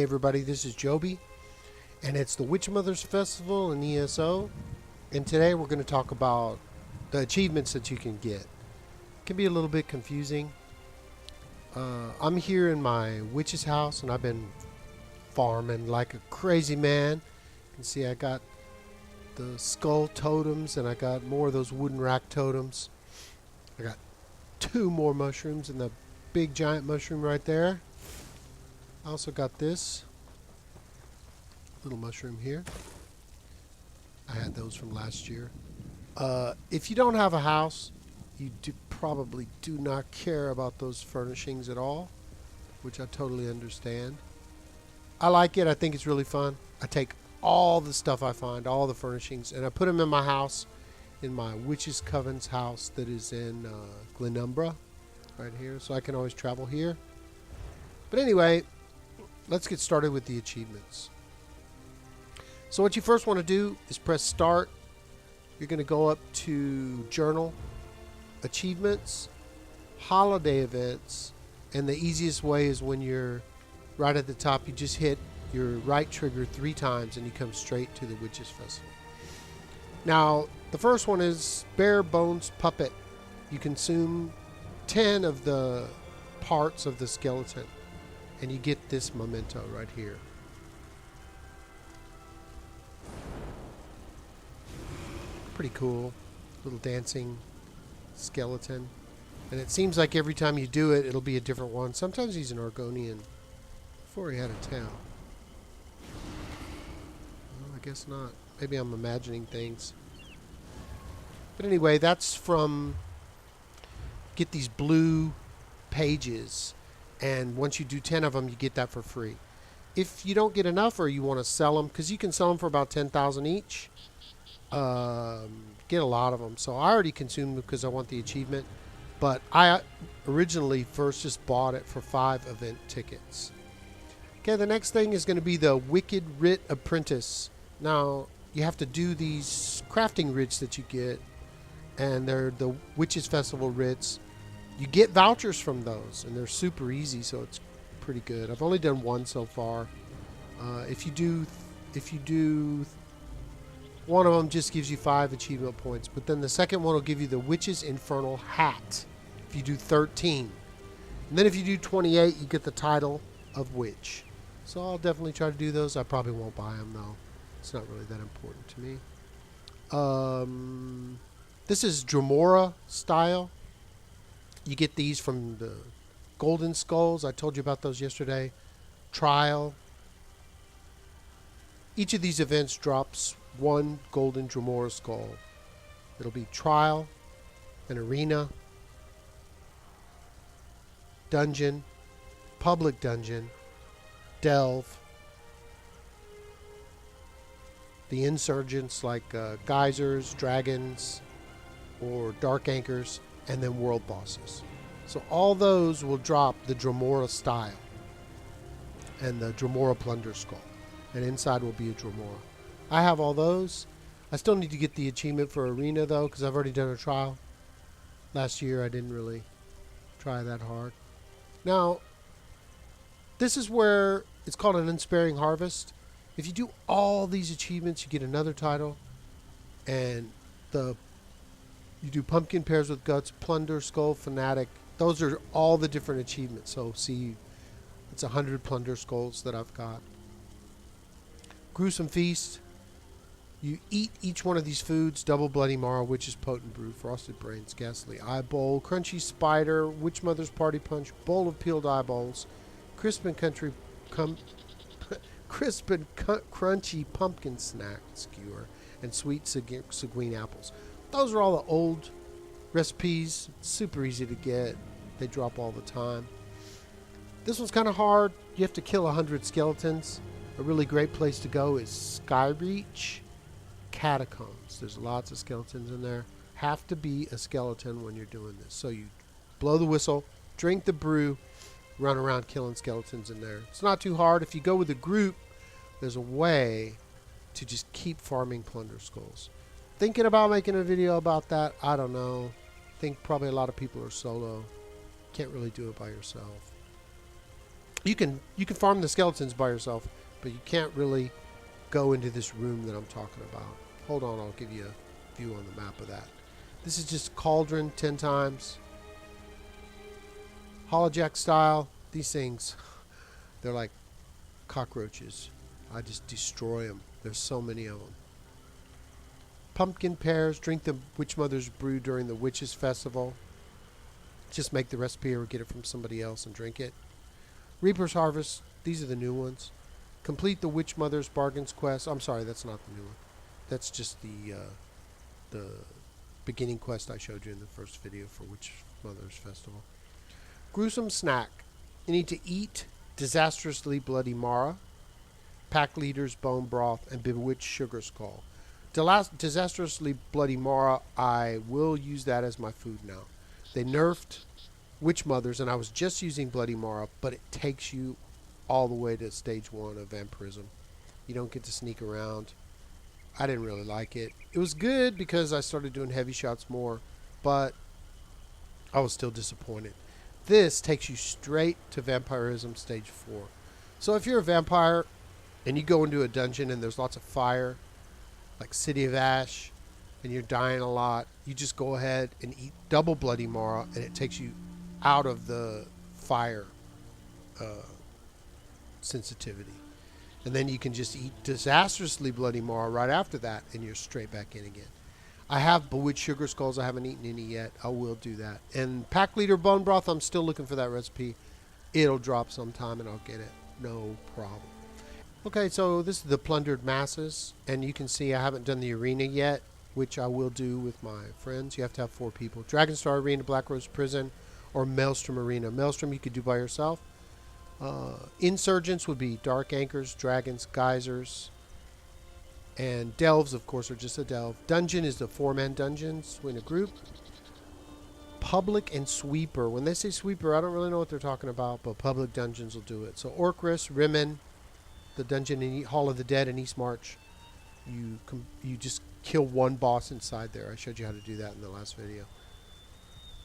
everybody, this is Joby, and it's the Witchmother's Festival in ESO, and today we're going to talk about the achievements that you can get. It can be a little bit confusing. I'm here in my witch's house, and I've been farming like a crazy man. You can see I got the skull totems, and I got more of those wooden rack totems. I got 2 more mushrooms and the big giant mushroom right there. I also got this little mushroom here. I had those from last year. If you don't have a house, you probably do not care about those furnishings at all, which I totally understand. I like it. I think it's really fun. I take all the stuff I find, all the furnishings, and I put them in my house, in my Witch's Coven's house that is in Glenumbra, right here, so I can always travel here. But anyway, let's get started with the achievements. So what you first want to do is press start. You're going to go up to journal, achievements, holiday events, and the easiest way is when you're right at the top, you just hit your right trigger 3 times and you come straight to the Witches Festival. Now, the first one is Bare Bones Puppet. You consume 10 of the parts of the skeleton, and you get this memento right here. Pretty cool. Little dancing skeleton. And it seems like every time you do it, it'll be a different one. Sometimes he's an Argonian. Before he had a tail. Well, I guess not. Maybe I'm imagining things. But anyway, that's from... Get these blue pages. And once you do 10 of them, you get that for free. If you don't get enough or you want to sell them, because you can sell them for about 10,000 each, get a lot of them. So I already consumed them because I want the achievement. But I originally first just bought it for 5 event tickets. Okay, the next thing is going to be the Wicked Writ Apprentice. Now, you have to do these crafting writs that you get, and they're the Witches Festival writs. You get vouchers from those, and they're super easy, so it's pretty good. I've only done 1 so far. If you do one of them, just gives you 5 achievement points, but then the second one will give you the Witch's Infernal Hat. If you do 13, and then if you do 28, you get the title of Witch. So I'll definitely try to do those. I probably won't buy them though. It's not really that important to me. This is Dremora style. You get these from the Golden Skulls. I told you about those yesterday. Trial. Each of these events drops 1 golden Dremora skull. It'll be Trial, an Arena, Dungeon, Public Dungeon, Delve, the Insurgents like Geysers, Dragons, or Dark Anchors, and then World Bosses. So all those will drop the Dremora style and the Dremora Plunder Skull. And inside will be a Dremora. I have all those. I still need to get the achievement for Arena though, because I've already done a trial. Last year I didn't really try that hard. Now, this is where it's called an Unsparing Harvest. If you do all these achievements, you get another title. And you do Pumpkin Pairs with Guts, Plunder, Skull, Fanatic. Those are all the different achievements. So see, it's 100 Plunder Skulls that I've got. Gruesome Feast. You eat each one of these foods: Double Bloody Marrow, Witch's Potent Brew, Frosted Brains, Ghastly Eyeball, Crunchy Spider, Witchmother's Party Punch, Bowl of Peeled Eyeballs, Crisp and Crunchy Pumpkin Snack Skewer, and Sweet Seguin Apples. Those are all the old recipes. Super easy to get. They drop all the time. This one's kind of hard. You have to kill 100 skeletons. A really great place to go is Skyreach Catacombs. There's lots of skeletons in there. Have to be a skeleton when you're doing this. So you blow the whistle, drink the brew, run around killing skeletons in there. It's not too hard. If you go with a group, there's a way to just keep farming plunder skulls. Thinking about making a video about that. I don't know. I think probably a lot of people are solo. Can't really do it by yourself. You can farm the skeletons by yourself, but you can't really go into this room that I'm talking about. Hold on, I'll give you a view on the map of that. This is just cauldron 10 times. Holojack style. These things, they're like cockroaches. I just destroy them. There's so many of them. Pumpkin pears. Drink the Witchmother's brew during the Witches Festival. Just make the recipe or get it from somebody else and drink it. Reaper's Harvest. These are the new ones. Complete the Witchmother's Bargains quest. I'm sorry, that's not the new one. That's just the beginning quest I showed you in the first video for Witchmother's Festival. Gruesome snack. You need to eat disastrously bloody Mara, pack leader's bone broth, and bewitched sugar skull. Disastrously bloody Mara, I will use that as my food now. They nerfed Witchmothers, and I was just using bloody Mara, but it takes you all the way to stage 1 of vampirism. You don't get to sneak around. I didn't really like it. It was good because I started doing heavy shots more, but I was still disappointed. This takes you straight to vampirism stage 4. So if you're a vampire and you go into a dungeon and there's lots of fire, like City of Ash, and you're dying a lot, you just go ahead and eat double bloody Mara, and it takes you out of the fire sensitivity. And then you can just eat disastrously bloody Mara right after that, and you're straight back in again. I have bewitched sugar skulls. I haven't eaten any yet. I will do that. And pack leader bone broth, I'm still looking for that recipe. It'll drop sometime, and I'll get it. No problem. Okay, so this is the plundered masses, and you can see I haven't done the arena yet, which I will do with my friends. You have to have 4 people. Dragonstar Arena, Black Rose Prison, or Maelstrom Arena. Maelstrom you could do by yourself. Insurgents would be Dark Anchors, Dragons, Geysers, and Delves, of course, are just a delve. Dungeon is the 4-man dungeons in a group. Public and Sweeper. When they say Sweeper, I don't really know what they're talking about, but public dungeons will do it. So Orcris, Rimmon, the dungeon in Hall of the Dead in East March. You just kill one boss inside there. I showed you how to do that in the last video.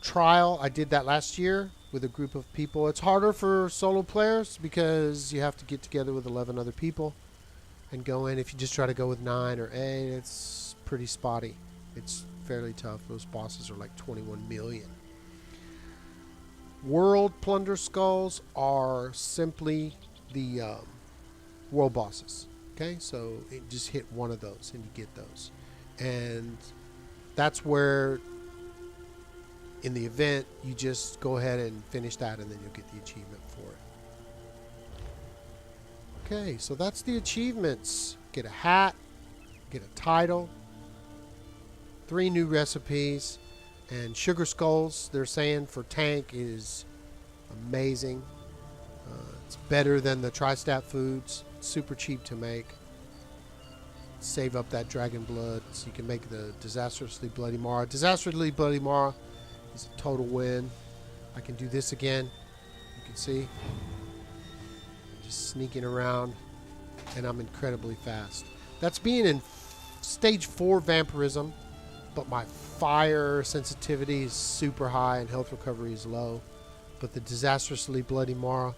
Trial, I did that last year with a group of people. It's harder for solo players because you have to get together with 11 other people and go in. If you just try to go with 9 or 8, it's pretty spotty. It's fairly tough. Those bosses are like 21 million. World Plunder Skulls are simply the world bosses. Okay, so just hit one of those and you get those. And that's where in the event you just go ahead and finish that, and then you'll get the achievement for it. Okay, so that's the achievements. Get a hat, get a title, 3 new recipes, and sugar skulls, they're saying, for tank is amazing. It's better than the Tri-Stat foods. It's super cheap to make. Save up that dragon blood so you can make the Disastrously Bloody Mara. Disastrously Bloody Mara is a total win. I can do this again. You can see. Just sneaking around, and I'm incredibly fast. That's being in stage 4 vampirism, but my fire sensitivity is super high and health recovery is low. But the Disastrously Bloody Mara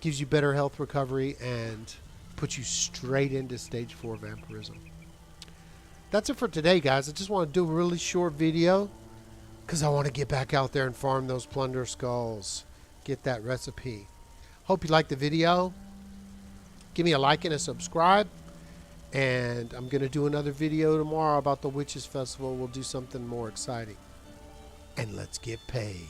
gives you better health recovery and puts you straight into stage 4 vampirism. That's it for today, guys. I just want to do a really short video because I want to get back out there and farm those plunder skulls. Get that recipe. Hope you liked the video. Give me a like and a subscribe. And I'm going to do another video tomorrow about the Witches Festival. We'll do something more exciting. And let's get paid.